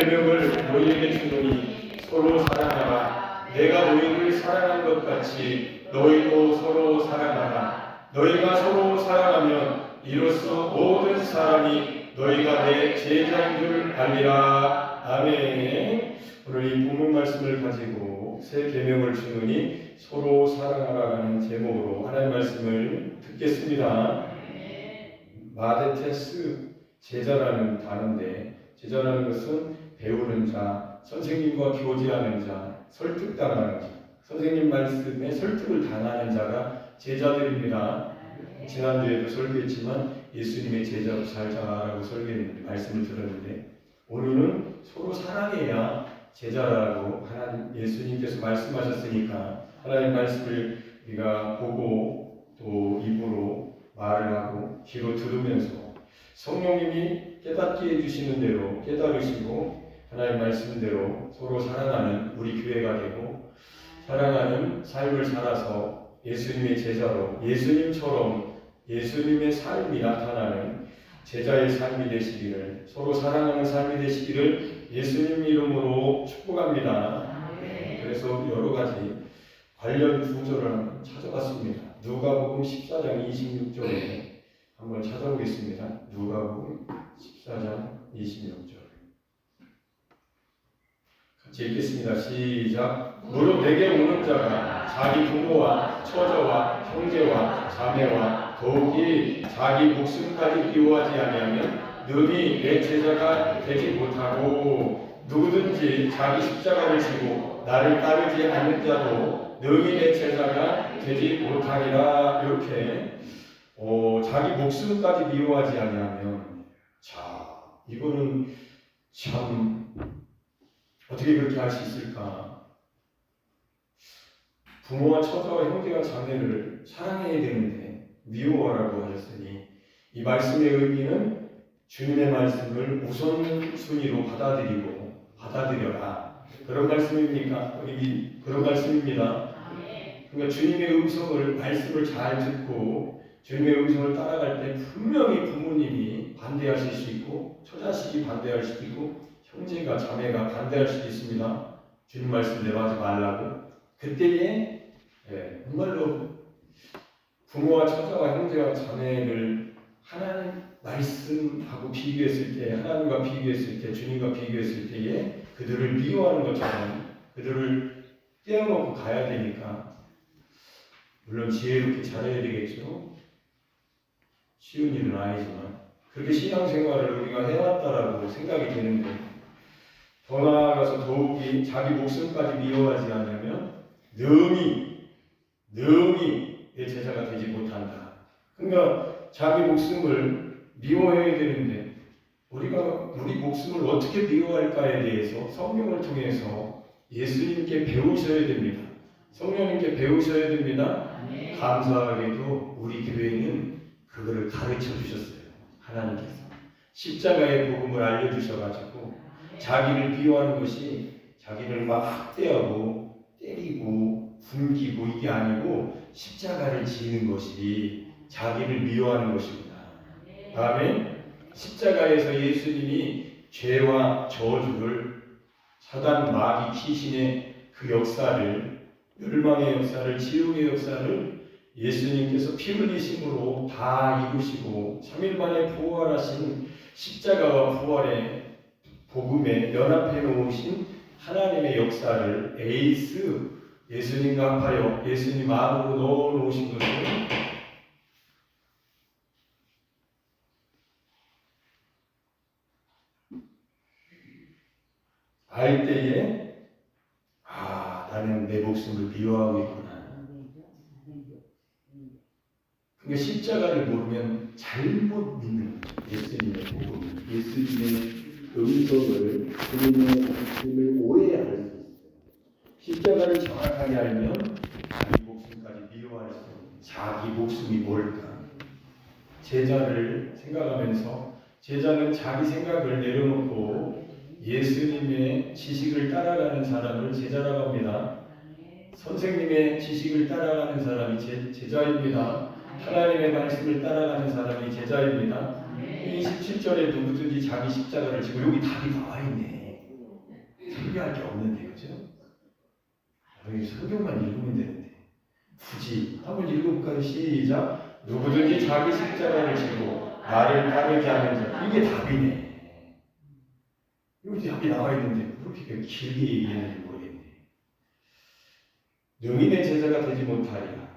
계명을 너희에게 주노니 서로 사랑하라. 내가 너희를 사랑한 것 같이 너희도 서로 사랑하라. 너희가 서로 사랑하면 이로써 모든 사람이 너희가 내 제자인 줄 알리라. 아멘. 오늘 이 본문 말씀을 가지고 새 계명을 주노니 서로 사랑하라라는 제목으로 하나님 말씀을 듣겠습니다. 마데테스, 제자라는 단어인데, 제자라는 것은 배우는 자, 선생님과 교제하는 자, 설득당하는 자, 선생님 말씀에 설득을 당하는 자가 제자들입니다. 지난주에도 설교했지만 예수님의 제자로 살자라고 말씀을 들었는데, 오늘은 서로 사랑해야 제자라고 하나님 예수님께서 말씀하셨으니까 하나님 말씀을 우리가 보고 또 입으로 말을 하고 귀로 들으면서 성령님이 깨닫게 해주시는 대로 깨달으시고 하나님 말씀대로 서로 사랑하는 우리 교회가 되고 사랑하는 삶을 살아서 예수님의 제자로 예수님처럼 예수님의 삶이 나타나는 제자의 삶이 되시기를, 서로 사랑하는 삶이 되시기를 예수님 이름으로 축복합니다. 그래서 여러 가지 관련 구절을 한번 찾아봤습니다. 누가복음 14장 26절에 한번 찾아보겠습니다. 누가복음 14장 26절 같이 읽겠습니다. 시작. 무릇 내게 오는 자가 자기 부모와 처자와 형제와 자매와 더욱이 자기 목숨까지 미워하지 아니하면 능히 내 제자가 되지 못하고, 누구든지 자기 십자가를 지고 나를 따르지 않는 자도 능히 내 제자가 되지 못하리라. 이렇게 자기 목숨까지 미워하지 아니하면, 자, 이거는 참 어떻게 그렇게 할 수 있을까? 부모와 처자와 형제와 자매를 사랑해야 되는데 미워하라고 하셨으니, 이 말씀의 의미는 주님의 말씀을 우선순위로 받아들여라, 그런 말씀입니까? 그런 말씀입니다. 그러니까 주님의 말씀을 잘 듣고 주님의 음성을 따라갈 때 분명히 부모님이 반대하실 수 있고 처자식이 반대할 수도 있고 형제가 자매가 반대할 수도 있습니다. 주님 말씀대로 하지 말라고. 그때에 정말로 부모와 처자와 형제와 자매를 하나님 말씀하고 비교했을 때, 하나님과 비교했을 때, 주님과 비교했을 때에 그들을 미워하는 것처럼 그들을 떼어놓고 가야 되니까, 물론 지혜롭게 잘해야 되겠죠. 쉬운 일은 아니지만 그렇게 신앙생활을 우리가 해왔다라고 생각이 되는데, 더 나아가서 더욱이 자기 목숨까지 미워하지 않으면 능히 내 제자가 되지 못한다. 그러니까 자기 목숨을 미워해야 되는데 우리가 우리 목숨을 어떻게 미워할까에 대해서 성경을 통해서 예수님께 배우셔야 됩니다. 성령님께 배우셔야 됩니다. 감사하게도 우리 교회는 그거를 가르쳐 주셨어요. 하나님께서 십자가의 복음을 알려주셔가지고 자기를 미워하는 것이 자기를 막 학대하고 때리고 굶기고 이게 아니고 십자가를 지는 것이 자기를 미워하는 것입니다. 다음에 십자가에서 예수님이 죄와 저주를, 사단 마귀 귀신의 그 역사를, 멸망의 역사를, 지옥의 역사를 예수님께서 피 흘리심으로 다 이루시고 3일 만에 부활하신 십자가와 부활의 복음에 연합해 놓으신 하나님의 역사를 예수님과 합하여 예수님 안으로 넣어 놓으신 것을 알 때에 나는 내 목숨을 미워하고 있구나. 그러니까 십자가를 모르면 잘못 믿는 거죠. 예수님의 복음, 예수님의 음성을, 주님의 말씀을 오해할 수 있어요. 십자가를 정확하게 알면 자기 목숨까지 미워할 수 있는, 자기 목숨이 뭘까? 제자를 생각하면서, 제자는 자기 생각을 내려놓고 예수님의 지식을 따라가는 사람을 제자라고 합니다. 선생님의 지식을 따라가는 사람이 제자입니다. 하나님의 말씀을 따라가는 사람이 제자입니다. 27절에 누구든지 자기 십자가를 지고, 여기 답이 나와 있네. 소리할 게 없는데, 그죠? 여기 성경만 읽으면 되는데 굳이 한번 읽어볼까요? 시작. 누구든지 자기 십자가를 지고 나를 따르지 않는 자. 이게 답이네. 여기 답이 나와 있는데 그렇게 길게 얘기했는지 모르겠네. 능히 내 제자가 되지 못하리라.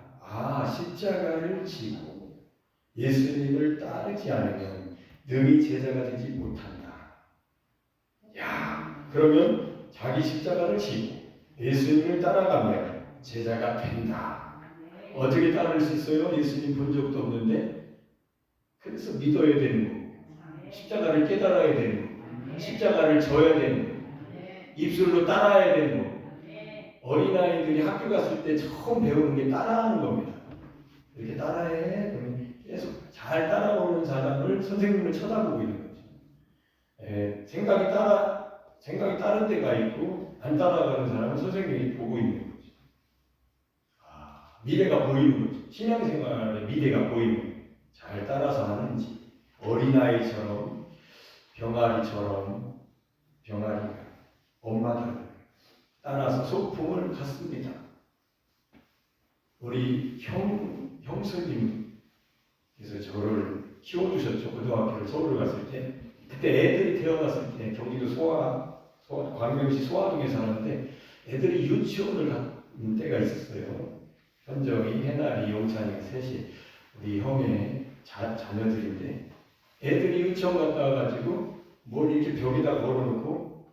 십자가를 지고 예수님을 따르지 않으면 능히 제자가 되지 못한다. 그러면 자기 십자가를 지고 예수님을 따라가면 제자가 된다. 어떻게 따를 수 있어요? 예수님 본 적도 없는데. 그래서 믿어야 되는 거고, 십자가를 깨달아야 되는 거고, 십자가를 져야 되는 거고, 입술로 따라야 되는 거고. 어린아이들이 학교 갔을 때 처음 배우는 게 따라하는 겁니다. 이렇게 따라해. 그러면 계속 잘 따라오는 사람을 선생님을 쳐다보고 있는 거죠. 생각이 다른 데가 있고 안 따라가는 사람은 선생님이 보고 있는 거죠. 미래가 보이는 거죠. 신앙생활의 미래가 보이는 거죠. 잘 따라서 하는지. 어린아이처럼 병아리가 엄마를 따라서 소풍을 갔습니다. 우리 형수님께서 저를 키워주셨죠. 고등학교를 서울을 갔을 때. 그때 애들이 태어났을 때 경기도 광명시 소아동에 살았는데 애들이 유치원을 간 때가 있었어요. 현정이, 해나리, 용찬이 셋이 우리 형의 자녀들인데 애들이 유치원 갔다 와가지고 뭘 이렇게 벽에다 걸어놓고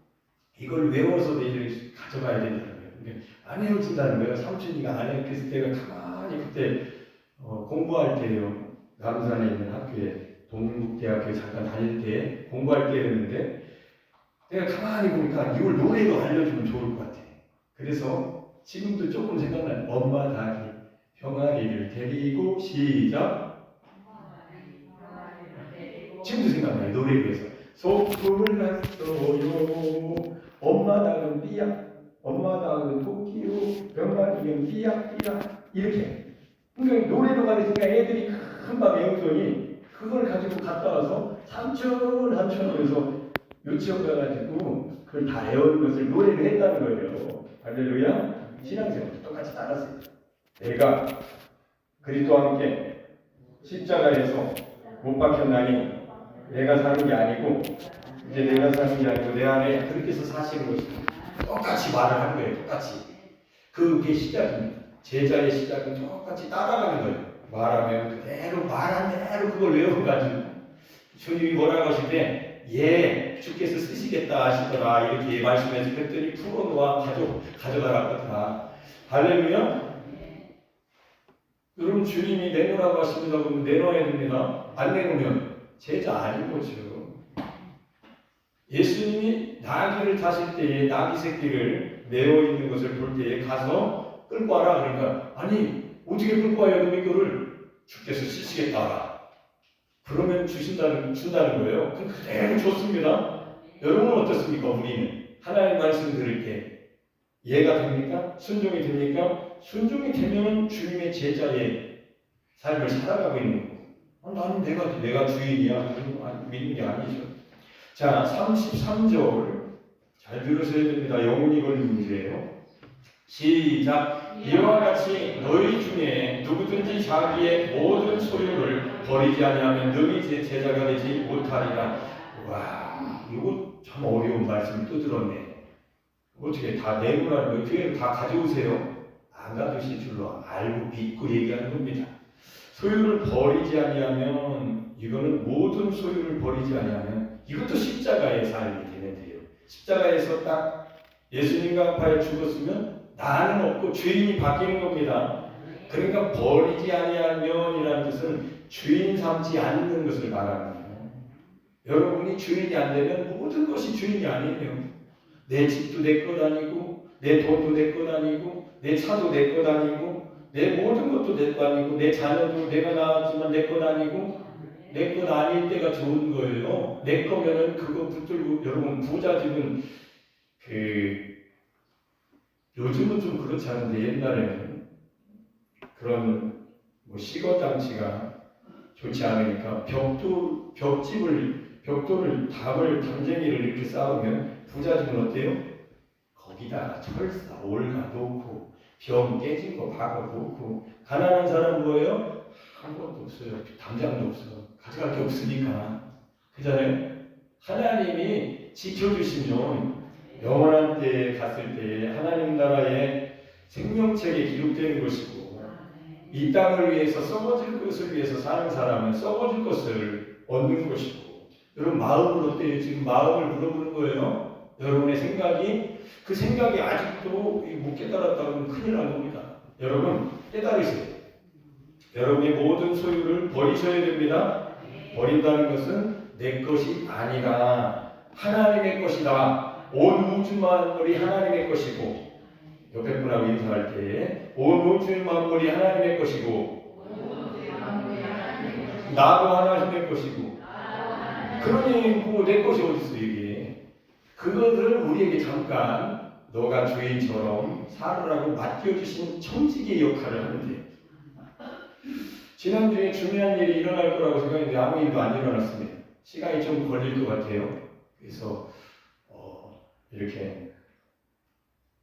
이걸 외워서 내일 가져가야 된다는 거예요. 안 외워진다는 거예요. 삼촌이가 안 했을 때가 가만히 그때 공부할 때요. 남산에 있는 학교에 동국대학교에 잠깐 다닐 때 공부할 때였는데 내가 가만히 보니까 이걸 노래로 알려주면 좋을 것 같아. 그래서 지금도 조금 생각나요. 엄마 닭이 병아리를 데리고 시작. 지금도 생각나요. 노래로 해서 소풍을 갔어요. 엄마 닭은 삐약, 엄마 닭은 토끼요, 병아리는 삐약삐약 이렇게. 그러니까 노래로 가르치니까 애들이 금방 외우더니 그걸 가지고 갔다 와서 삼촌 그래서 유치원 가가지고 그걸 다 외우는 것을 노래를 했다는 거예요. 할렐루야. 신앙생활도 똑같이 따랐어요. 내가 그리스도와 함께 십자가에서 못 박혔나니 내가 사는 게 아니고 이제 내가 사는 게 아니고 내 안에 그렇게 해서 사시는 것입니다. 똑같이 말을 한 거예요. 똑같이. 그게 시작입니다. 제자의 시작은 똑같이 따라가는 거예요. 말하면 그대로 말한 대로 그걸 외워가지고 주님이 뭐라고 하실 때 주께서 쓰시겠다 하시더라 이렇게 말씀해서 그랬더니 풀어놓아 가져가라고 하더라. 할렐루야. 여러분 주님이 내놓으라고 하십니다. 그러면 내놓아야 됩니다. 안 내놓으면 제자 아닌 거죠. 예수님이 나귀를 타실 때에 나귀 새끼를 메어 있는 것을 볼 때에 가서 끌고 와라. 그러니까 아니 어떻게 끌고 와야 그 이거를 주께서 쓰시겠다. 그러면 준다는 거예요. 그럼 그대로 좋습니다. 여러분은 어떻습니까? 우리는 하나님 말씀 들을 때 이해가 됩니까? 순종이 됩니까? 순종이 되면 주님의 제자의 삶을 살아가고 있는 거예요. 나는 내가 주인이야. 믿는 게 아니죠. 자, 33절 잘 들으셔야 됩니다. 영혼이 걸린 문제예요. 시작. 이와 같이 너희 중에 누구든지 자기의 모든 소유를 버리지 아니하면 능히 제 제자가 되지 못하리라. 와, 이거 참 어려운 말씀 또 들었네. 어떻게 다 내놓으라는 거예요? 교회를 다 가져오세요? 안 가져오실 줄로 알고 믿고 얘기하는 겁니다. 소유를 버리지 아니하면 이거는 모든 소유를 버리지 아니하면 이것도 십자가의 삶이 되는데요. 십자가에서 딱 예수님과 합하여 죽었으면 나는 없고 주인이 바뀌는 겁니다. 그러니까 버리지 아니하면이라는 뜻은 주인 삼지 않는 것을 말합니다. 여러분이 주인이 안 되면 모든 것이 주인이 아니에요. 내 집도 내 것 아니고 내 돈도 내 것 아니고 내 차도 내 것 아니고 내 모든 것도 내 것 아니고 내 자녀도 내가 낳았지만 내 것 아니고 내 것 아닐 때가 좋은 거예요. 내 거면은 그거 붙들고 여러분 부자 집은 요즘은 좀 그렇지 않은데 옛날에는 그런 시거장치가 좋지 않으니까 벽돌을 담쟁이를 이렇게 쌓으면 부자 집은 어때요? 거기다가 철사, 올가 놓고 병 깨진 거 박아 놓고 가난한 사람 뭐예요? 아무것도 없어요. 당장도 없어. 가져갈 게 없으니까. 그잖아요. 하나님이 지켜주시면 영원한 때에 갔을 때에 하나님 나라의 생명책에 기록되는 것이고 이 땅을 위해서 썩어질 것을 위해서 사는 사람은 썩어질 것을 얻는 것이고 여러분 마음은 어때요? 지금 마음을 물어보는 거예요. 여러분의 생각이 그 생각이 아직도 못 깨달았다면 큰일 난 겁니다. 여러분 깨달으세요. 여러분의 모든 소유를 버리셔야 됩니다. 버린다는 것은 내 것이 아니라 하나님의 것이다. 온 우주 만물이 하나님의 것이고 옆에 분하고 인사할 때 온 우주 만물이 하나님의 것이고 나도 하나님의 것이고 그러니 뭐 내 것이 어디 있어 이게. 그것을 우리에게 잠깐 너가 주인처럼 살으라고 맡겨주신 청지기의 역할을 하는데 지난주에 중요한 일이 일어날 거라고 생각했는데 아무 일도 안 일어났습니다. 시간이 좀 걸릴 것 같아요. 그래서 이렇게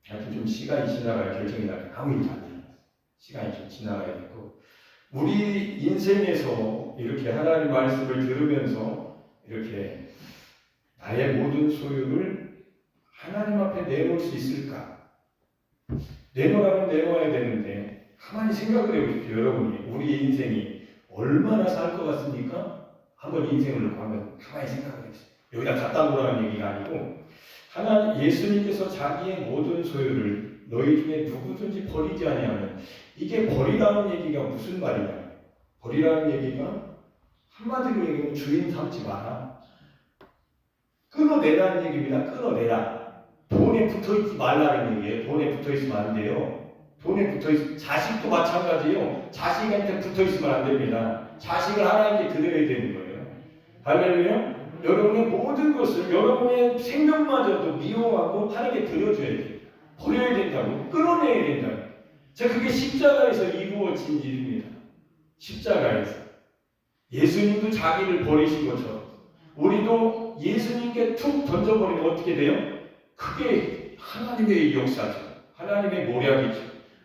하여튼 좀 시간이 지나가야 결정이 나게 아무 일도 안 일어났어요. 시간이 좀 지나가야 되고 우리 인생에서 이렇게 하나님 말씀을 들으면서 이렇게 나의 모든 소유를 하나님 앞에 내놓을 수 있을까? 내놓으라면 내놓아야 되는데 가만히 생각을 해보십시오. 여러분이 우리 인생이 얼마나 살 것 같습니까? 한번 인생을 놓고 한번 가만히 생각을 해보세요. 여기다 갖다 놓으라는 얘기가 아니고 하나님 예수님께서 자기의 모든 소유를 너희 중에 누구든지 버리지 아니하면 이게 버리라는 얘기가 무슨 말이냐? 버리라는 얘기가 한마디로 얘기하면 주인 삼지 마라. 끊어내라는 얘기입니다. 끊어내라. 돈에 붙어있지 말라는 얘기예요. 돈에 붙어있으면 안 돼요. 돈에 붙어있으면 자식도 마찬가지예요. 자식한테 붙어있으면 안 됩니다. 자식을 하나님께 드려야 되는 거예요. 할렐루야. 여러분의 모든 것을 여러분의 생명마저도 미워하고 하나님께 드려줘야 돼요. 버려야 된다고. 끊어내야 된다고. 자, 그게 십자가에서 이루어진 일입니다. 십자가에서. 예수님도 자기를 버리신 것처럼 우리도 예수님께 툭 던져버리면 어떻게 돼요? 그게 하나님의 역사죠. 하나님의 모략이죠.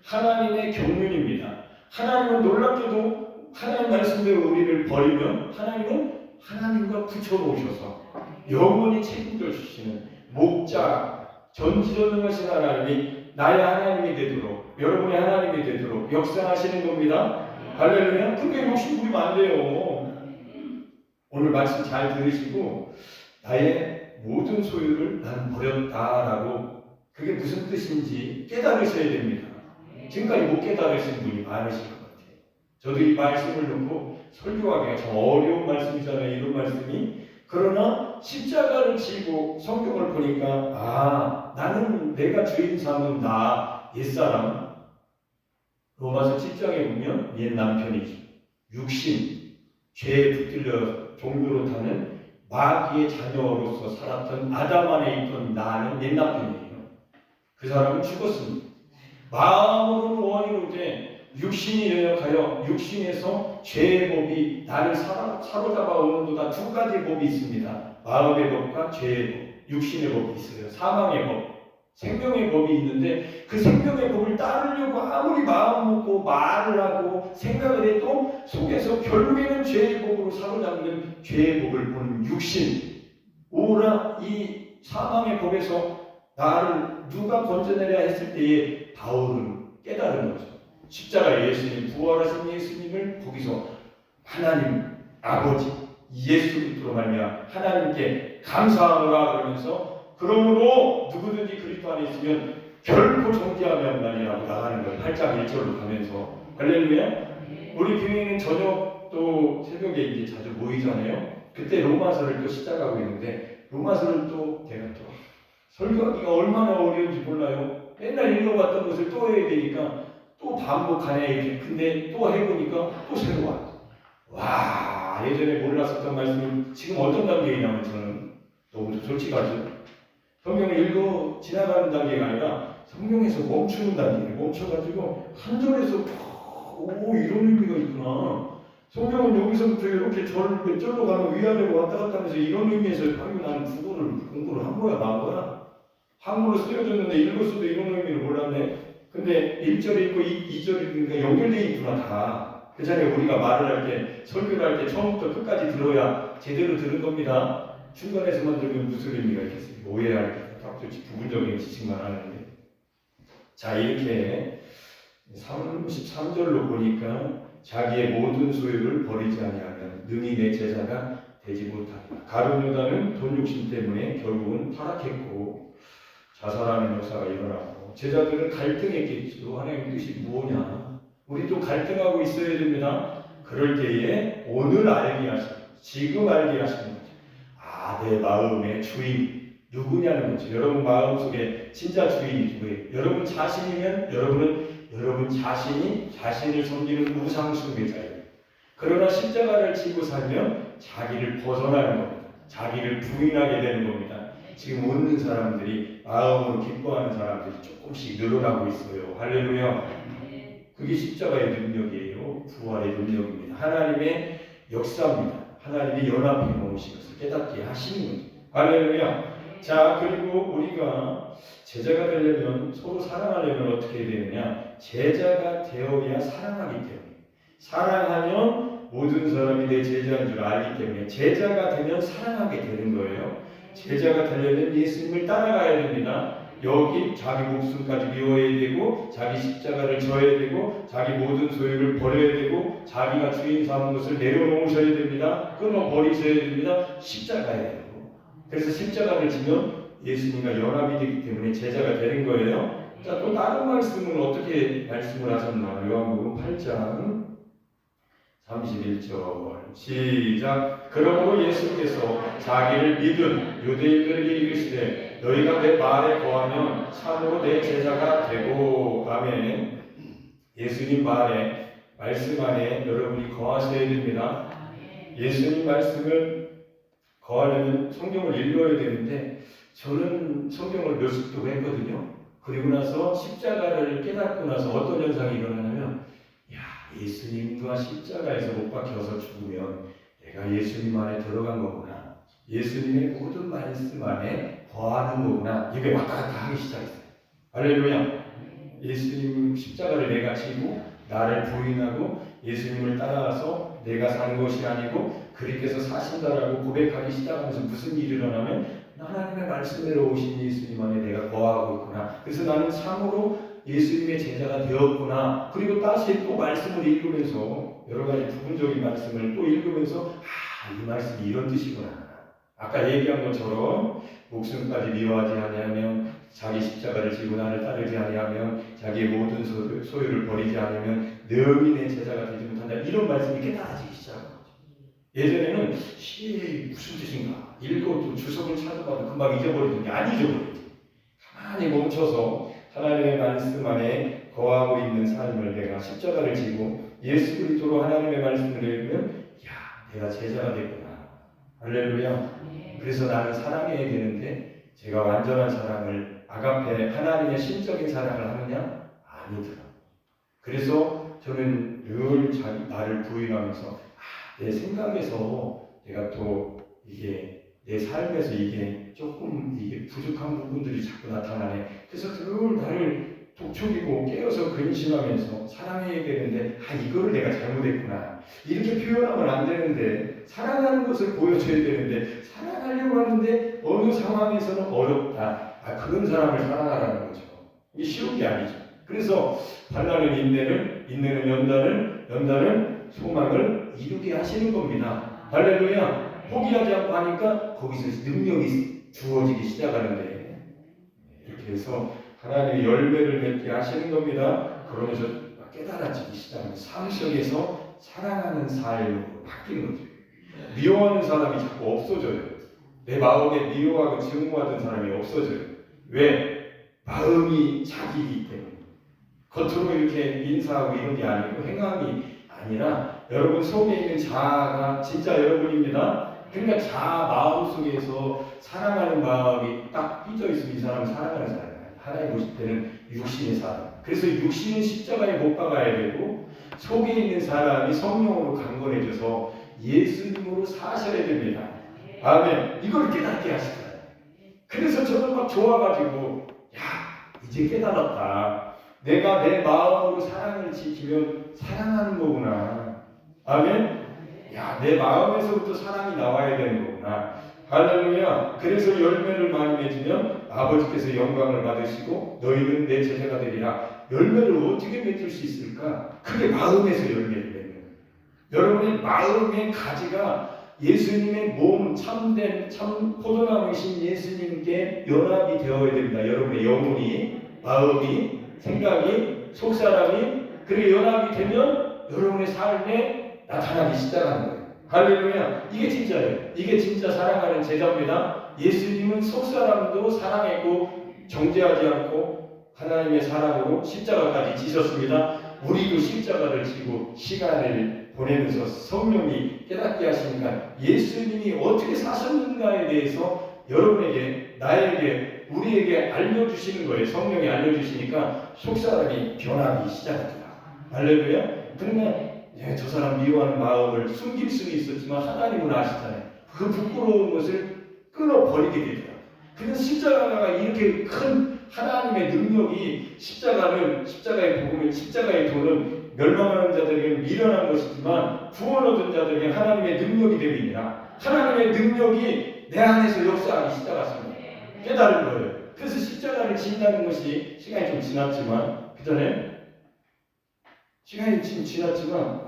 하나님의 경륜입니다. 하나님은 놀랍게도 하나님 말씀대로 우리를 버리면 하나님은 하나님과 붙여놓으셔서 영원히 책임져 주시는 목자 전지전능하신 하나님이 나의 하나님이 되도록 여러분의 하나님이 되도록 역사하시는 겁니다. 할렐루야. 근데 욕심 부리면 안 돼요. 오늘 말씀 잘 들으시고 나의 모든 소유를 난 버렸다라고 그게 무슨 뜻인지 깨달으셔야 됩니다. 지금까지 못 깨달으신 분이 많으실 것 같아요. 저도 이 말씀을 놓고 설교하기가 참 어려운 말씀이잖아요. 이런 말씀이. 그러나 십자가를 지고 성경을 보니까 나는 내가 주인 삼은 나 옛사람 로마서 7장에 보면 옛 남편이죠. 육신, 죄에 붙들려 종교로 타는 마귀의 자녀로서 살았던 아담 안에 있던 나는 옛 남편이에요. 그 사람은 죽었습니다. 마음으로는 원이로 이제 육신이 연역하여 육신에서 죄의 법이 나를 사로잡아 오는도다. 두 가지 법이 있습니다. 마음의 법과 죄의 법, 육신의 법이 있어요. 사망의 법, 생명의 법이 있는데 그 생명의 법을 따르려고 아무리 마음 먹고 말을 하고 생각을 해도 속에서 결국에는 죄의 법으로 사로잡는 죄의 법을 보는 육신. 오라 이 사망의 법에서 나를 누가 건져내려 했을 때에 바울은 깨달은 거죠. 십자가 예수님, 부활하신 예수님을 거기서 하나님 아버지 예수 그리스도로 말미암아 하나님께 감사하노라 그러면서 그러므로 누구든지 그리스도 안에 있으면 결코 정죄함이 없나니라고 나가는 거예요. 8장 1절로 가면서. 할렐루야. 우리 교회는 저녁도 새벽에 이제 자주 모이잖아요. 그때 로마서를 또 시작하고 있는데 로마서를 또 제가 또 설교하기가 얼마나 어려운지 몰라요. 맨날 읽어봤던 것을 또 해야 되니까 또 반복하네 이렇게. 근데 또 해보니까 또 새로워. 와, 예전에 몰랐었던 말씀을 지금 어떤 단계에 있냐면 저는 너무 솔직하죠. 성경을 읽어 지나가는 단계가 아니라 성경에서 멈추는 단계에 멈춰가지고 한 절에서 이런 의미가 있구나. 성경은 여기서부터 이렇게 절로 가면 위아래로 왔다 갔다 하면서 이런 의미에서 나는 국어를 공부를 한 거야, 나온 거야. 한글로 쓰여졌는데 읽었어도 이런 의미를 몰랐네. 근데 1절 읽고 2절 읽으니까 연결되어 있구나 다. 그잖아요. 우리가 말을 할 때, 설교를 할 때 처음부터 끝까지 들어야 제대로 들은 겁니다. 중간에서만 들으면 무슨 의미가 있겠습니까? 오해할 때 딱 좋지 부분적인 지식만 하는데. 자, 이렇게 33절로 보니까 자기의 모든 소유를 버리지 아니하면 능히 내 제자가 되지 못하리라. 가룟 유다는 돈 욕심 때문에 결국은 타락했고 자살하는 역사가 일어나고 제자들은 갈등했겠죠. 하나님의 뜻이 뭐냐? 우리도 갈등하고 있어야 됩니다. 그럴 때에 오늘 알게 하시는, 지금 알게 하시는 거죠. 아, 내 마음의 주인 누구냐는 거죠. 여러분 마음속에 진짜 주인이 누구예요? 여러분 자신이면 여러분 자신이 자신을 섬기는 우상숭배자예요. 그러나 십자가를 지고 살면 자기를 벗어나는 겁니다. 자기를 부인하게 되는 겁니다. 지금 웃는 사람들이 마음으로 기뻐하는 사람들이 조금씩 늘어나고 있어요. 할렐루야. 그게 십자가의 능력이에요. 부활의 능력입니다. 하나님의 역사입니다. 하나님이 연합해 놓으신 것을 깨닫게 하시는 거죠. 할렐루야. 자, 그리고 우리가 제자가 되려면, 서로 사랑하려면 어떻게 되느냐? 제자가 되어야 사랑하기 때문에, 사랑하면 모든 사람이 내 제자인 줄 알기 때문에 제자가 되면 사랑하게 되는 거예요. 제자가 되려면 예수님을 따라가야 됩니다. 여기 자기 목숨까지 미워야 되고, 자기 십자가를 져야 되고, 자기 모든 소유를 버려야 되고, 자기가 주인 삼은 것을 내려놓으셔야 됩니다. 끊어버리셔야 됩니다. 십자가예요. 그래서 십자가를 지면 예수님과 연합이 되기 때문에 제자가 되는 거예요. 자, 또 다른 말씀은 어떻게 말씀을 하셨나? 요한복음 8장 31절 시작. 그러므로 예수께서 자기를 믿은 유대인들에게 이르시되 너희가 내 말에 거하면 참으로 내 제자가 되고. 아멘. 예수님 말에, 말씀 안에 여러분이 거하셔야 됩니다. 예수님 말씀을 거하려면 성경을 읽어야 되는데, 저는 성경을 몇 숙도 했거든요. 그리고 나서 십자가를 깨닫고 나서 어떤 현상이 일어나냐면, 예수님과 십자가에서 못 박혀서 죽으면 내가 예수님 안에 들어간 거구나, 예수님의 모든 말씀 안에 거하는 거구나, 이게 왔다 갔다 하기 시작했어요. 할렐루야. 예수님 십자가를 내가 지고 나를 부인하고 예수님을 따라가서 내가 사는 것이 아니고 그리스도께서 사신다라고 고백하기 시작하면서 무슨 일이 일어나면, 하나님의 말씀대로 오신 예수님 안에 내가 거하고 있구나, 그래서 나는 참으로 예수님의 제자가 되었구나. 그리고 다시 또 말씀을 읽으면서 여러 가지 부분적인 말씀을 또 읽으면서 이 말씀이 이런 뜻이구나. 아까 얘기한 것처럼 목숨까지 미워하지 아니하면, 자기 십자가를 지고 나를 따르지 아니하면, 자기의 모든 소유를 버리지 않으면 능히 내 제자가 되지 못한다. 이런 말씀이 깨달아지기 시작한 거죠. 예전에는 무슨 뜻인가 읽어도 주석을 찾아봐도 금방 잊어버리던데 안 잊어버리지. 가만히 멈춰서 하나님의 말씀 안에 거하고 있는 삶을, 내가 십자가를 지고 예수 그리스도로 하나님의 말씀을 읽으면 내가 제자가 되구나. 할렐루야. 그래서 나는 사랑해야 되는데 제가 완전한 사랑을, 아가페 하나님의 신적인 사랑을 하느냐? 아니더라. 그래서 저는 늘 나를 부인하면서 내 생각에서 내가 또 이게 내 삶에서 이게 조금 이게 부족한 부분들이 자꾸 나타나네. 그래서 늘 나를 독촉이고 깨어서 근심하면서 사랑해야 되는데 이거를 내가 잘못했구나, 이렇게 표현하면 안 되는데, 사랑하는 것을 보여줘야 되는데 사랑하려고 하는데 어느 상황에서는 어렵다. 그런 사람을 사랑하라는 거죠. 이게 쉬운 게 아니죠. 그래서 환난은 인내는 연단은 소망을 이루게 하시는 겁니다. 할렐루야. 포기하지 않고 하니까 거기서 능력이 주어지기 시작하는데, 이렇게 해서 하나님의 열매를 맺게 하시는 겁니다. 그러면서 깨달아지기 시작하는, 삶 속에서 사랑하는 삶으로 바뀌는 거죠. 미워하는 사람이 자꾸 없어져요. 내 마음에 미워하고 증오하던 사람이 없어져요. 왜? 마음이 자기이기 때문에. 겉으로 이렇게 인사하고 이런 게 아니고 행함이 아니라 여러분 속에 있는 자아가 진짜 여러분입니다. 그러니까 자아 마음속에서 사랑하는 마음이 딱 삐져 있으면 이 사람은 사랑하는 사람이에요. 하나님 보실 때는 육신의 사람. 그래서 육신은 십자가에 못 박아야 되고, 속에 있는 사람이 성령으로 강건해져서 예수님으로 사셔야 됩니다. 아멘. 이걸 깨닫게 하실 거예요. 그래서 저는 막 좋아가지고 이제 깨달았다. 내가 내 마음으로 사랑을 지키면 사랑하는 거구나. 아멘. 내 마음에서부터 사랑이 나와야 되는 거구나. 할렐루야. 그래서 열매를 많이 맺으면 아버지께서 영광을 받으시고 너희는 내 제자가 되리라. 열매를 어떻게 맺을 수 있을까? 그게 마음에서 열매를 맺는 거예요. 여러분의 마음의 가지가 예수님의 몸, 참된 참 포도나무이신 예수님께 연합이 되어야 됩니다. 여러분의 영혼이, 마음이, 생각이, 속사람이 그렇게 연합이 되면 여러분의 삶에 나타나기 시작하는 거예요. 할렐루야. 이게 진짜예요. 이게 진짜 사랑하는 제자입니다. 예수님은 속사람도 사랑했고 정죄하지 않고 하나님의 사랑으로 십자가까지 지셨습니다. 우리도 십자가를 지고 시간을 보내면서 성령이 깨닫게 하시니까 예수님이 어떻게 사셨는가에 대해서 여러분에게, 나에게, 우리에게 알려주시는 거예요. 성령이 알려주시니까 속사람이 변하기 시작합니다. 할렐루야. 그러면 저 사람 미워하는 마음을 숨길 수는 있었지만 하나님은 아시잖아요. 그 부끄러운 것을 끊어버리게 됩니다. 그래서 십자가가 이렇게 큰 하나님의 능력이, 십자가의 복음은, 십자가의 도는 멸망하는 자들에게는 미련한 것이지만 구원 얻은 자들에게 하나님의 능력이 됩니다. 하나님의 능력이 내 안에서 역사하기 시작했습니다. 깨달은 거예요. 그래서 십자가를 진다는 것이 시간이 좀 지났지만, 그 전에 시간이 지금 지났지만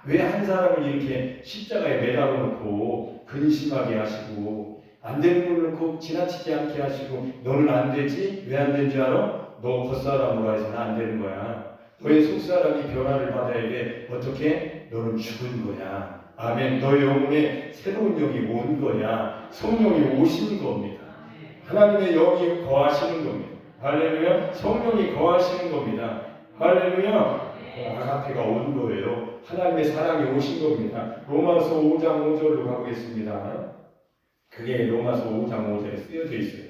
왜 한 사람을 이렇게 십자가에 매달아 놓고 근심하게 하시고 안 되는 걸 놓고 지나치지 않게 하시고 너는 안 되지? 왜 안 되는 줄 알아? 너 겉사람으로 해서는 안 되는 거야. 너의 속사람이 변화를 받아야 돼. 어떻게? 너는 죽은 거야. 아멘. 너의 영혼에 새로운 영이 온 거야. 성령이 오신 겁니다. 하나님의 영이 거하시는 겁니다. 할렐루야. 성령이 거하시는 겁니다. 할렐루야. 아가페가 온 거예요. 하나님의 사랑이 오신 겁니다. 로마서 5장 5절로 가보겠습니다. 그게 로마서 5장 5절에 쓰여져 있어요.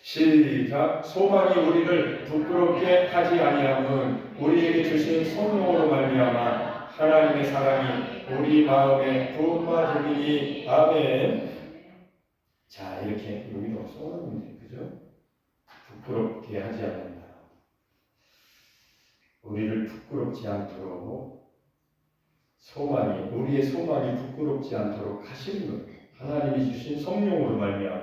시작. 소망이 우리를 부끄럽게 하지 아니함은 우리에게 주신 성령으로 말미암아 하나님의 사랑이 우리 마음에 부음받으리니. 아멘. 자, 이렇게 여기도 써놨는데, 그죠? 부끄럽게 하지 않는다. 우리를 부끄럽지 않도록 우리의 소망이 부끄럽지 않도록 하시는 거예요. 하나님이 주신 성령으로 말미암아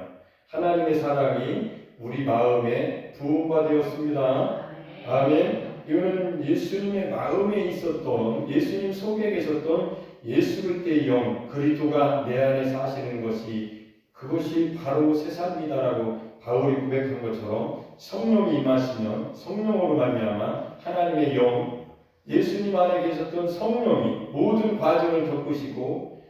하나님의 사랑이 우리 마음에 부음받았습니다. 아멘. 이거는 예수님의 마음에 있었던, 예수님 속에 계셨던 예수 그리스도의 영, 그리스도가 내 안에 사시는 것이, 그것이 바로 새 삶이다라고 바울이 고백한 것처럼 성령이 임하시면 성령으로 말미암아 하나님의 영, 예수님 안에 계셨던 성령이 모든 과정을 겪으시고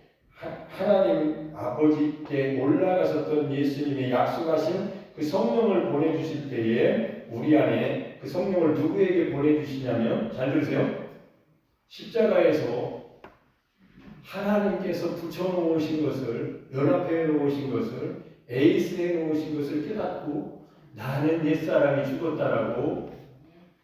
하나님 아버지께 올라가셨던 예수님의 약속하신 그 성령을 보내주실 때에 우리 안에 그 성령을 누구에게 보내주시냐면, 잘 들으세요. 십자가에서 하나님께서 붙여놓으신 것을, 연합해 놓으신 것을, 에이스해 놓으신 것을 깨닫고 나는 옛사람이 죽었다라고,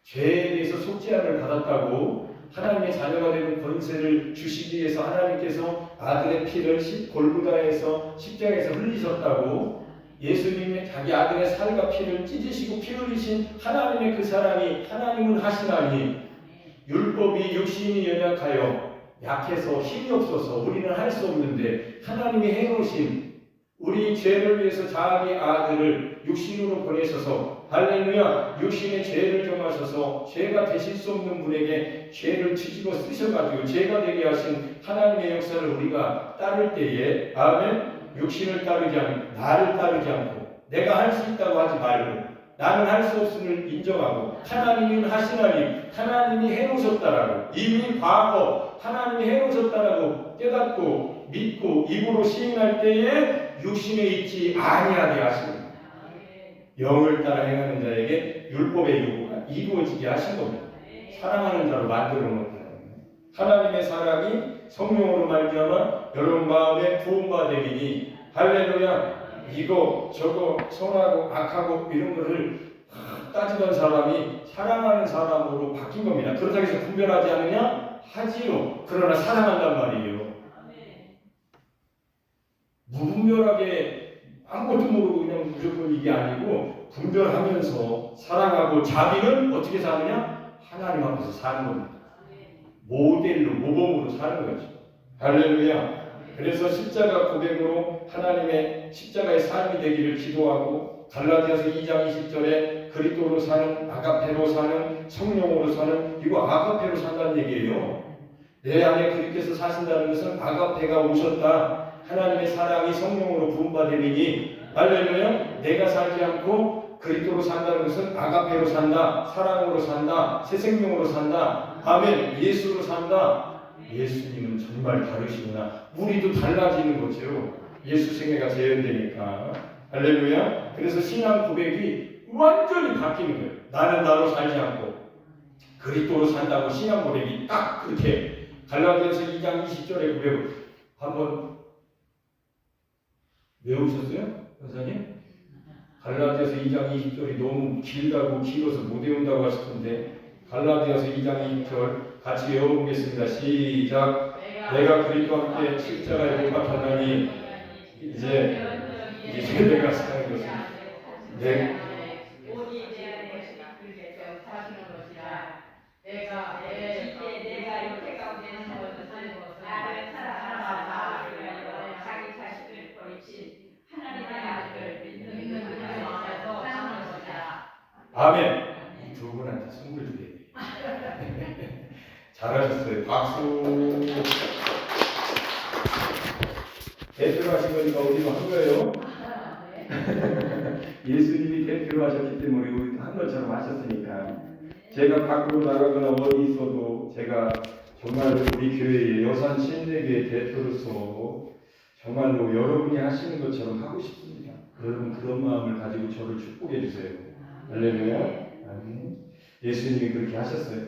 죄에 대해서 속죄함을 받았다고, 하나님의 자녀가 되는 권세를 주시기 위해서 하나님께서 아들의 피를 골고다에서 십자가에서 흘리셨다고, 예수님의 자기 아들의 살과 피를 찢으시고 피 흘리신 하나님의 그 사랑이, 하나님은 하시나니 율법이 육신이 연약하여 약해서 힘이 없어서 우리는 할 수 없는데 하나님이 해놓으신 우리 죄를 위해서 자기 아들을 육신으로 보내셔서, 할렐루야, 육신의 죄를 정하셔서 죄가 되실 수 없는 분에게 죄를 뒤집어 쓰셔가지고 죄가 되게 하신 하나님의 역사를 우리가 따를 때에, 아멘, 육신을 따르지 않고 나를 따르지 않고 내가 할 수 있다고 하지 말고 나는 할 수 없음을 인정하고 하나님은 하시나니 하나님이 해놓으셨다라고, 이미 과거 하나님이 해놓으셨다라고 깨닫고 믿고 입으로 시인할 때에 육신에 있지 아니하게 하시고 영을 따라 행하는 자에게 율법의 요구가 이루어지게 하신 겁니다. 사랑하는 자로 만들어 놓는 하나님의 사랑이 성령으로 말미암아 여러분 마음에 부음받으리니. 할렐루야. 이거 저거 선하고 악하고 이런 거를 따지던 사람이 사랑하는 사람으로 바뀐 겁니다. 그렇다고 해서 분별하지 않느냐? 하지요. 그러나 사랑한단 말이에요. 무분별하게 아무것도 모르고 그냥 무조건 이게 아니고 분별하면서 사랑하고 자기는 어떻게 사느냐? 하나님 앞에서 사는 겁니다. 모델로 모범으로 사는 거죠. 할렐루야. 그래서 십자가 고백으로 하나님의 십자가의 삶이 되기를 기도하고 갈라디아서 2장 20절에 그리스도로 사는 아가페로 사는 성령으로 사는 이거 아가페로 산다는 얘기예요. 내 안에 그리스도께서 사신다는 것은 아가페가 오셨다. 하나님의 사랑이 성령으로 부음받으리니 할렐루야. 내가 살지 않고 그리스도로 산다는 것은 아가페로 산다. 사랑으로 산다. 새 생명으로 산다. 아멘. 예수로 산다. 예수님은 정말 다르시구나. 우리도 달라지는 거죠. 예수 생애가 재현되니까. 할렐루야. 그래서 신앙 고백이 완전히 바뀌는 거예요. 나는 나로 살지 않고 그리스도로 산다고 신앙 고백이 딱 그렇게 갈라디아서 2장 20절의 고백을 한번 외우셨어요? 선생님? 갈라디아서 2장 20절이 너무 길어서 못 외운다고 하실 텐데 갈라디아서 2장 20절 같이 외워보겠습니다. 시작. 내가 그리스도와 함께 십자가에 못 박혔나니 이제 내가 사는 것은 내가 이렇게 가운데 사는 것은 나를 사랑하사 자기 자신을 버리신 하나님의 아들을 믿는 그 마음에서 사는 것이다. 아멘. 이 두 분한테 선물 드려야 돼요. 잘하셨어요. 박수. 대표로 하신 거니까 우리도 한 거예요. 예수님이 대표로 하셨기 때문에 우리도 한 것처럼 하셨으니까 제가 밖으로 나가거나 어디 있어도 제가 정말 우리 교회의 여산 신대교의 대표로서 정말로 여러분이 하시는 것처럼 하고 싶습니다. 여러분 그런 마음을 가지고 저를 축복해 주세요. 할렐루야. 아멘. 예수님이 그렇게 하셨어요.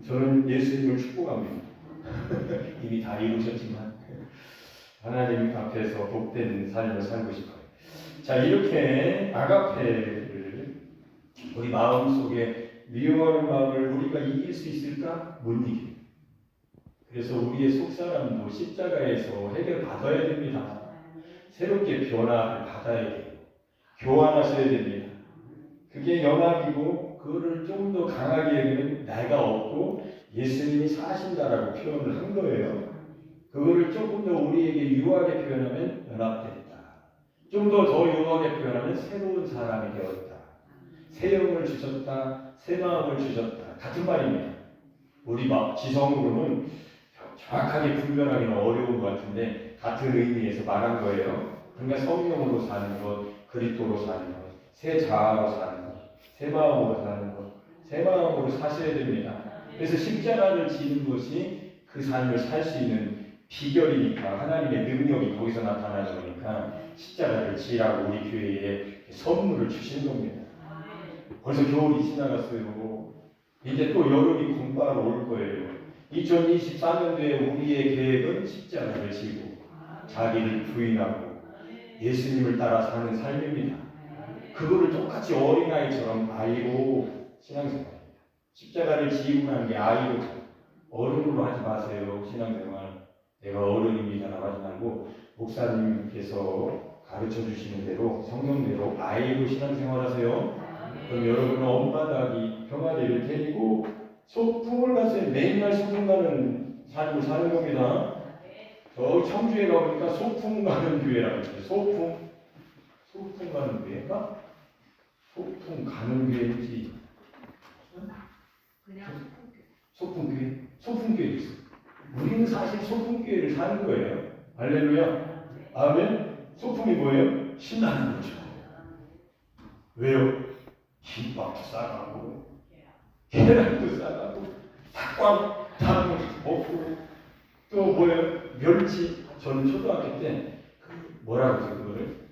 저는 예수님을 축복합니다. 이미 다 이루셨지만 하나님 앞에서 복된 삶을 살고 싶어요. 자, 이렇게 아가페를 우리 마음속에 미워하는 마음을 우리가 이길 수 있을까? 못 이겨요. 그래서 우리의 속사람도 십자가에서 해결받아야 됩니다. 새롭게 변화를 받아야 돼요. 교환하셔야 됩니다. 그게 연합이고 그거를 좀 더 강하게 얘기하면 내가 없고 예수님이 사신다라고 표현을 한 거예요. 그거를 조금 더 우리에게 유하게 표현하면 연합됐다. 좀 더 유하게 표현하면 새로운 사람이 되었다. 새 영을 주셨다. 새 마음을 주셨다. 같은 말입니다. 우리 지성으로는 정확하게 분별하기는 어려운 것 같은데 같은 의미에서 말한 거예요. 그러니까 성령으로 사는 것, 그리스도로 사는 것, 새 자아로 사는 것, 새 마음으로 사는 것, 새 마음으로 사셔야 됩니다. 그래서 십자가를 지는 것이 그 삶을 살 수 있는 비결이니까 하나님의 능력이 거기서 나타나는 거니까 십자가를 지라고 우리 교회에 선물을 주신 겁니다. 벌써 겨울이 지나갔어요. 이제 또 여름이 곧바로 올 거예요. 2024년도에 우리의 계획은 십자가를 지고 자기를 부인하고 예수님을 따라 사는 삶입니다. 그거를 똑같이 어린아이처럼 아이로 신앙생활입니다. 십자가를 지고 나는 게 아이로 어른으로 하지 마세요. 신앙생활. 내가 어른입니다라고 하지 말고 목사님께서 가르쳐 주시는 대로 성령대로 아이로 신앙생활 하세요. 그럼 여러분은 엄마닭이 병아리를 데리고 소풍을 갔어요. 매일날 소풍 가는 삶을 사는 겁니다. 저 청주에 가보니까 소풍 가는 교회라고 했어요. 소풍 가는 교회인가? 소풍 가는 교회인지 그냥 소풍교회? 소풍교회도 있어요. 우리는 사실 소풍교회를 사는 거예요. 할렐루야. 아멘. 소풍이 뭐예요? 신나는 거죠. 왜요? 김밥도 싸가고 계란도 싸가고 닭광 먹고 또 뭐예요? 멸치. 저는 초등학교 때 뭐라고 해서 그거를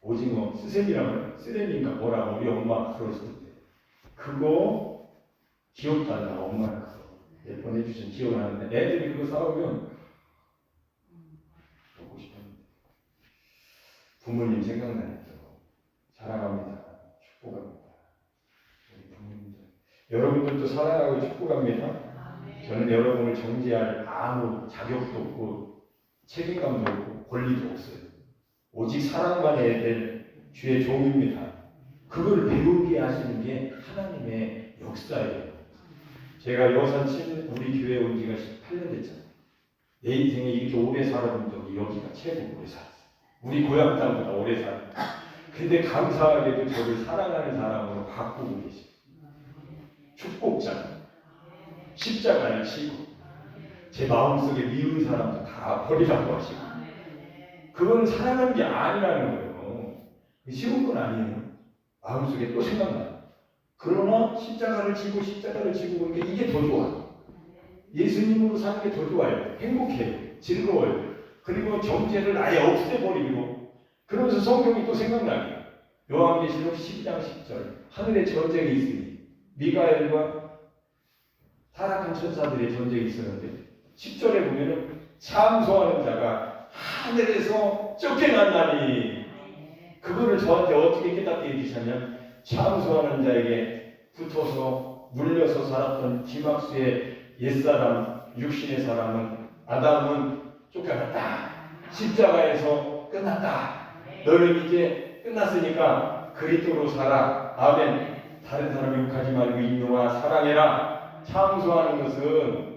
오징어 스세미라고 스세미인가 뭐라고 우리 엄마 그랬을 때 그거 기억도 안 나. 엄마가 그거 몇 번 해주신 기억은 나는데 애들이 그거 사오면 먹고 싶었는데 부모님 생각나니까 사랑합니다. 축복합니다. 우리 부모님들 여러분들도 사랑하고 축복합니다. 저는 여러분을 정죄할 아무 자격도 없고 책임감도 없고 권리도 없어요. 오직 사랑만 해야 될 주의 종입니다. 그걸 배우게 하시는 게 하나님의 역사예요. 제가 여산친 우리 교회 온 지가 18년 됐잖아요. 내 인생에 이렇게 오래 살아본 적이 여기가 최고 오래 살았어요. 우리 고향 땅보다 오래 살았어요. 근데 감사하게도 저를 사랑하는 사람으로 바꾸고 계세요. 축복자, 십자가를 치고 제 마음속에 미운 사람도 다 버리라고 하시고, 그건 사랑하는 게 아니라는 거예요. 쉬운 건 아니에요. 마음속에 또 생각나요. 그러나 십자가를 지고 그러니까 이게 더 좋아요. 예수님으로 사는 게 더 좋아요. 행복해요. 즐거워요. 그리고 정죄를 아예 없애버리고, 그러면서 성경이 또 생각나요. 요한계시록 10장 10절 하늘에 전쟁이 있으니, 미가엘과 타락한 천사들의 전쟁이 있었는데 10절에 보면은 참소하는 자가 하늘에서 쫓겨난다니, 그거를 저한테 어떻게 깨닫게 해주셨냐면, 참소하는 자에게 붙어서 물려서 살았던 디막스의 옛사람, 육신의 사람은, 아담은 쫓겨났다. 십자가에서 끝났다. 너는 이제 끝났으니까 그리스도로 살아. 아멘. 다른 사람 욕하지 말고 인노와 사랑해라. 참소하는 것은,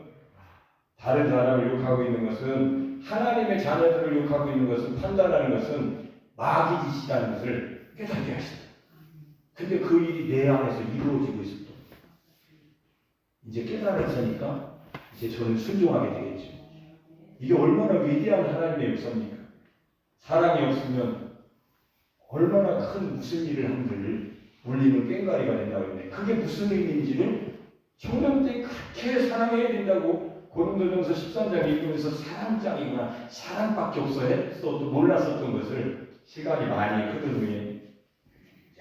다른 사람을 욕하고 있는 것은, 하나님의 자녀들을 욕하고 있는 것은, 판단하는 것은 마귀 짓이라는 것을 깨닫게 하시다. 근데 그 일이 내 안에서 이루어지고 있었다. 이제 깨달았으니까 이제 저는 순종하게 되겠죠. 이게 얼마나 위대한 하나님의 역사입니까? 사랑이 없으면 얼마나 큰 무슨 일을 한들 울리는 꽹과리가 된다고 했는데, 그게 무슨 의미인지를 청년 때 그렇게 사랑해야 된다고 고린도전서 13장 읽으면서 사랑장이구나, 사랑밖에 없어 했어도 몰랐었던 것을 시간이 많이 흐른 후에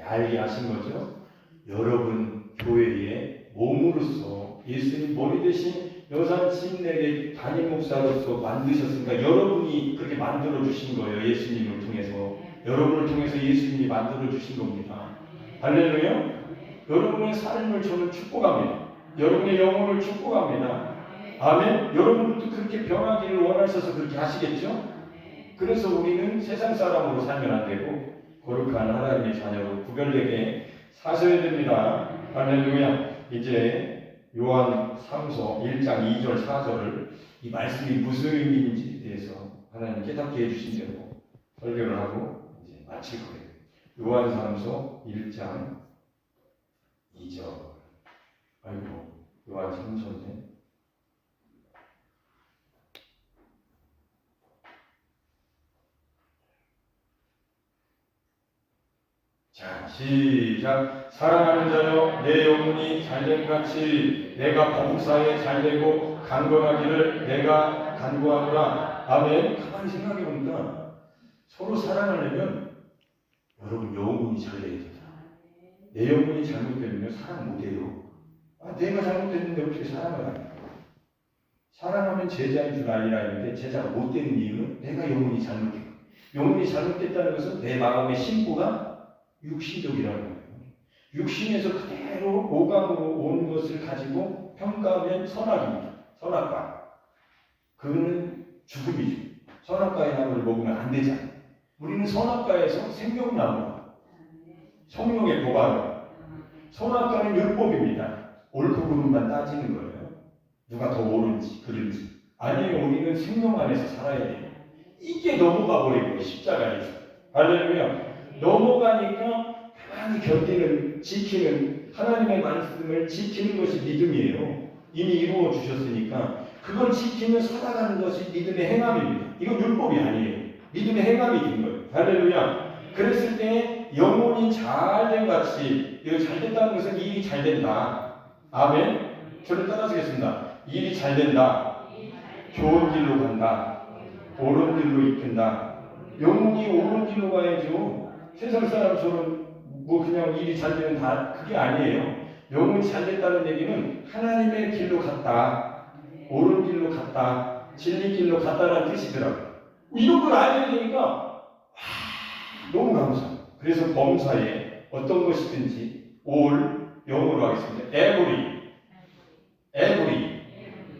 알게 하신 거죠. 여러분 교회의 몸으로서 예수님 머리 대신 여산친에게 담임 목사로서 만드셨으니까, 여러분이 그렇게 만들어 주신 거예요. 예수님을 통해서, 여러분을 통해서 예수님이 만들어 주신 겁니다. 할렐루야. 여러분의 삶을 저는 축복합니다. 여러분의 영혼을 축복합니다. 아멘. 여러분들도 그렇게 변하기를 원하셔서 그렇게 하시겠죠. 그래서 우리는 세상 사람으로 살면 안 되고 거룩한 하나님의 자녀로 구별되게 사셔야 됩니다. 할렐루야. 이제 요한 3서 1장 2절 4절을 이 말씀이 무슨 의미인지에 대해서 하나님 깨닫게 해주신 대로 설교를 하고 이제 마칠 거예요. 요한 3서 1장 2절. 아이고, 요한 3서인데. 자, 시작. 사랑하는 자여, 내 영혼이 잘된 같이 내가 범사에 잘되고 강건하기를 내가 간구하노라. 아멘. 가만히 생각해 보니까 서로 사랑하려면 여러분 영혼이 잘돼야 된다. 내 영혼이 잘못되면 사랑 못해요. 내가 잘못됐는데 어떻게 사랑을 하냐. 사랑하면 제자인 줄 알리라 했는데 제자가 못되는 이유는 내가 영혼이 잘못됐고, 영혼이 잘못됐다는 것은 내 마음의 심보가 육신적이라는 거예요. 육신에서 그대로 오감으로 온 것을 가지고 평가하면 선악입니다. 선악과. 그거는 죽음이죠. 선악과의 나무를 먹으면 안 되잖아요. 우리는 선악과에서 생명나무, 성령의 보화로. 선악과는 율법입니다. 옳고 그름만 따지는 거예요. 누가 더 옳은지 그른지. 아니에요. 우리는 생명 안에서 살아야 돼요. 이게 넘어가 버리고 십자가에서. 할렐루야. 넘어가니까 가만히 견디는, 지키는, 하나님의 말씀을 지키는 것이 믿음이에요. 이미 이루어 주셨으니까 그걸 지키며 살아가는 것이 믿음의 행함입니다. 이건 율법이 아니에요. 믿음의 행함이 된 거예요. 할렐루야. 그랬을 때 영혼이 잘된 같이, 이거 잘됐다는 것은 일이 잘된다. 아멘. 저를 따라하시겠습니다. 일이 잘된다. 좋은 길로 간다. 옳은 길로 이끈다. 영혼이 옳은 길로 가야죠. 세상 사람처럼 뭐 그냥 일이 잘 되면 다 그게 아니에요. 영혼이 잘 됐다는 얘기는 하나님의 길로 갔다, 옳은 길로 갔다, 진리 길로 갔다라는 뜻이더라고요. 이런 걸 알게 되니까 너무 감사해요. 그래서 범사에 어떤 것이든지 all 영어로 하겠습니다. every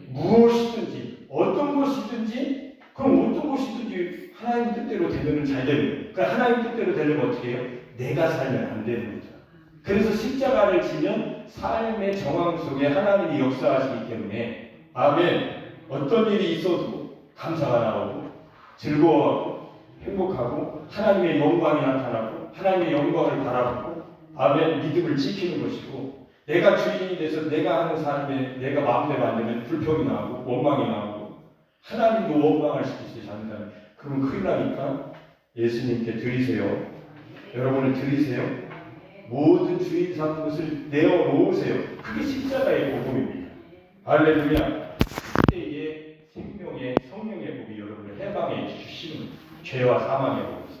무엇이든지 어떤 것이든지, 그럼 어떤 것이든지 하나님 뜻대로 되면 잘 되는 거예요. 그 하나님 뜻대로 되려면 어떻게 해요? 내가 살면 안 되는 거죠. 그래서 십자가를 지면 삶의 정황 속에 하나님이 역사하시기 때문에 아멘. 어떤 일이 있어도 감사가 나오고 즐거워하고 행복하고 하나님의 영광이 나타나고 하나님의 영광을 바라보고 아멘. 믿음을 지키는 것이고 내가 주인이 돼서 내가 하는 삶에 내가 마음대로 안 되면 불평이 나오고 원망이 나오고 하나님도 원망을 시키지 않는다면 그러면 큰일 나니까 예수님께 드리세요. 여러분을 드리세요. 모든 주인 삼는 것을 내어놓으세요. 그게 십자가의 복음입니다. 할렐루야. 그때의 생명의 성령의 복이 여러분을 해방해 주시는 죄와 사망의 복이죠.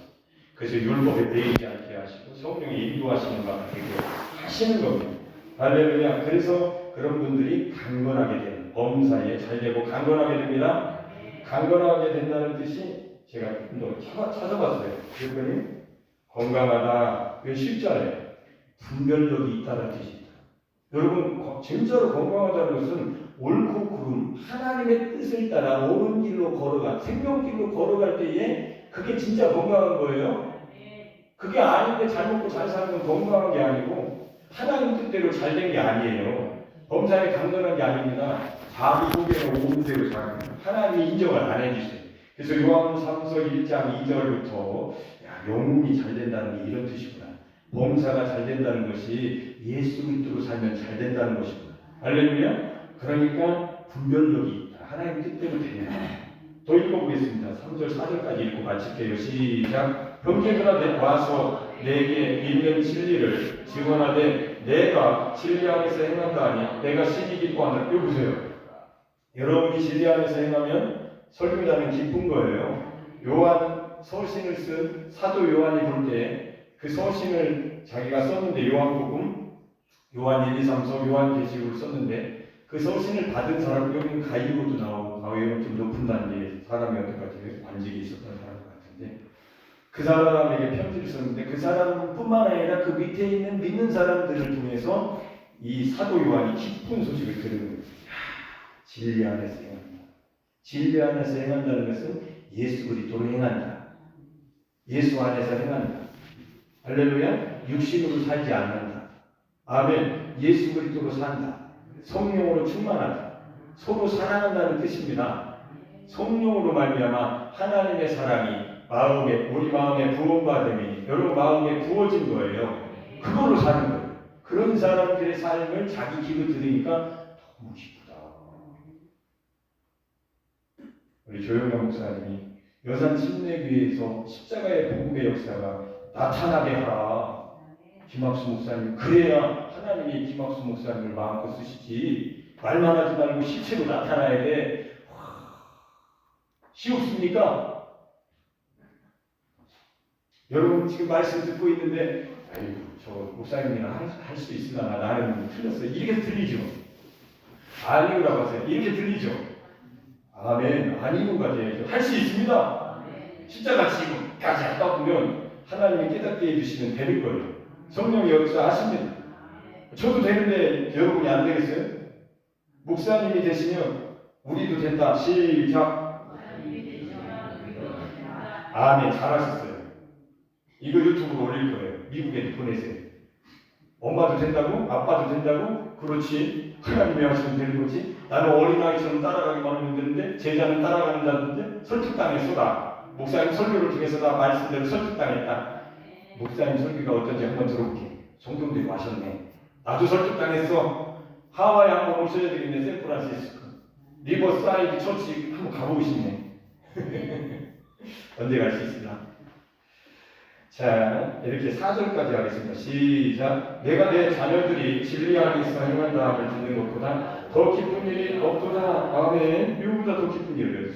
그래서 율법에 매이지 않게 하시고 성령의 인도하시는 바가 되게 하시는 겁니다. 할렐루야. 그래서 그런 분들이 강건하게 되는 범사에 잘되고 강건하게 됩니다. 강건하게 된다는 뜻이 제가 찾아봤어요. 그랬더니 건강하다. 왜 쉽잖아요. 분별력이 있다는 뜻입니다. 여러분 진짜로 건강하다는 것은 옳고 그름 하나님의 뜻을 따라 옳은 길로 걸어가 생명길로 걸어갈 때에 그게 진짜 건강한 거예요. 그게 아닌데 잘 먹고 잘 사는 건 건강한 게 아니고 하나님 뜻대로 잘 된 게 아니에요. 범사에 강건한 게 아닙니다. 자기 고개는 온 대로 잘 하나님이 인정을 안 해주세요. 그래서 요한삼서 1장 2절부터 영혼이 잘 된다는 게 이런 뜻이구나. 범사가 잘 된다는 것이 예수 그리스도로 살면 잘 된다는 것이구나. 할렐루야. 그러니까 분별력이 있다. 하나님 뜻대로 되냐. 더 읽어보겠습니다. 3절 4절까지 읽고 마칠게요. 시작. 형제들아 와서 내게 있는 진리를 증언하되 내가 진리 안에서 행한다 하니 내가 신이 기뻐하노라. 여기 보세요. 여러분이 진리 안에서 행하면 설교자는 기쁜 거예요. 요한 서신을 쓴 사도 요한이 볼 때 그 서신을 자기가 썼는데 요한복음, 요한 1, 2, 3서, 요한계시록을 썼는데 그 서신을 받은 사람 여기는 가이오도 나오고 가이오는 좀 높은 단계의 사람이었던 것 같아요. 관직이 있었던 사람 같은데 그 사람에게 편지를 썼는데 그 사람뿐만 아니라 그 밑에 있는 믿는 사람들을 통해서 이 사도 요한이 기쁜 소식을 들은 거예요. 진리 안에서 행한다. 진리 안에서 행한다는 것은 예수 그리스도로 행한다. 예수 안에서 행한다. 할렐루야. 육신으로 살지 않는다. 아멘. 예수 그리스도로 산다. 성령으로 충만하다. 서로 사랑한다는 뜻입니다. 성령으로 말미암아 하나님의 사랑이 우리 마음에 부어받음이 여러분 마음에 부어진 거예요. 그걸로 사는 거예요. 그런 사람들의 삶을 자기 귀로 들으니까 너무 기쁘다. 우리 조영남 목사님이 여산 침례교회에서 십자가의 복음의 역사가 나타나게 하라. 김학수 목사님 그래야 하나님이 김학수 목사님을 마음껏 쓰시지 말만 하지 말고 실체로 나타나야 돼. 쉬웠습니까? 여러분 지금 말씀 듣고 있는데 아이고 저 목사님이랑 할 수 있으나 나는 틀렸어요. 이렇게 들리죠? 아니오라고 하세요. 이렇게 들리죠? 아멘. 아니오가 돼야죠. 할 수 있습니다. 십자가 지금까지 하다 보면 하나님이 깨닫게 해주시면 되는 거예요. 성령의 역사하십니다. 저도 되는데 여러분이 안 되겠어요? 목사님이 되시면 우리도 된다. 시작. 아멘. 잘하셨어요. 이거 유튜브로 올릴 거예요. 미국에 보내세요. 엄마도 된다고? 아빠도 된다고? 그렇지. 하나님이 하시면 되는 거지. 나는 어린아이처럼 따라가기만 하면 되는데 제자는 따라간다는데 설득당했어 나. 목사님 설교를 통해서 나 말씀대로 설득당했다. 목사님 설교가 어떤지 한번 들어볼게. 성경들이 와셨네. 나도 설득당했어. 하와이에 한번 오셔야 되겠네. 샌프란시스코 리버사이드 처치 한번 가보고 싶네. 언제 갈 수 있으나. 자, 이렇게 4절까지 하겠습니다. 시작. 내가 내 자녀들이 진리 안에서 행한다 함을 듣는 것보다 더 기쁜 일이 없도다. 아멘. 이거보다 더 기쁜 일을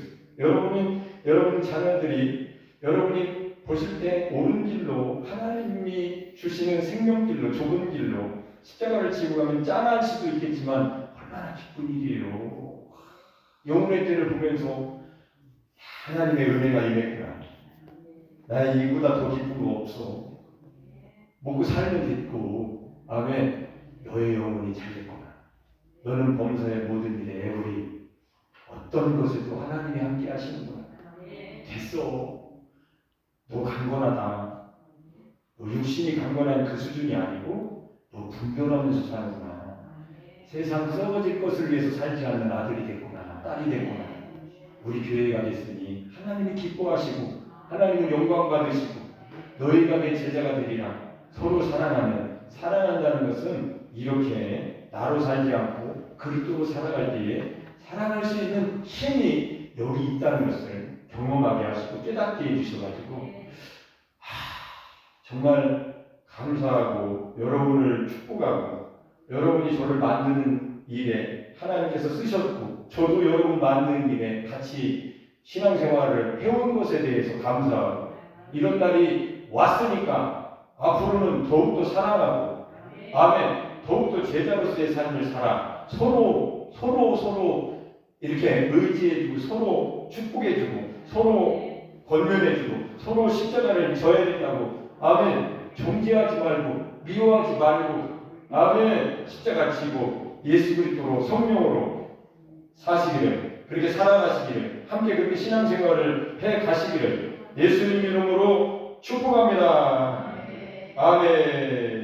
여러분 자녀들이 여러분이 보실 때 옳은 길로 하나님이 주시는 생명길로 좁은 길로 십자가를 지고 가면 짠할 수도 있겠지만 얼마나 기쁜 일이에요. 영혼의 때를 보면서 하나님의 은혜가 임했구나. 나 이보다 더 기쁜 거 없어. 먹고 살면 됐고, 아멘. 너의 영혼이 잘 됐구나. 너는 범사의 모든 일에 애월이 어떤 것에도 하나님이 함께 하시는구나. 됐어. 너 강건하다. 너 육신이 강건한 그 수준이 아니고 너 분별하면서 사는구나. 세상 썩어질 것을 위해서 살지 않는 아들이 됐구나. 딸이 됐구나. 우리 교회가 됐으니 하나님이 기뻐하시고 하나님은 영광 받으시고 너희가 내 제자가 되리라. 서로 사랑하면 사랑한다는 것은 이렇게 나로 살지 않고 그리스도로 살아갈 때에 사랑할 수 있는 힘이 여기 있다는 것을 경험하게 하시고 깨닫게 해주셔가지고 정말 감사하고 여러분을 축복하고 여러분이 저를 만드는 일에 하나님께서 쓰셨고 저도 여러분 만드는 일에 같이 신앙생활을 해온 것에 대해서 감사하고 이런 날이 왔으니까 앞으로는 더욱더 사랑하고 아멘 더욱더 제자로서의 삶을 살아 서로 이렇게 의지해주고 서로 축복해주고 서로 권면해주고 서로 십자가를 져야 된다고 아멘 정죄하지 말고 미워하지 말고 아멘 십자가 지고 예수 그리스도로 성령으로 사시기를 그렇게 살아가시기를 함께 그렇게 신앙생활을 해 가시기를 예수님 이름으로 축복합니다. 아멘.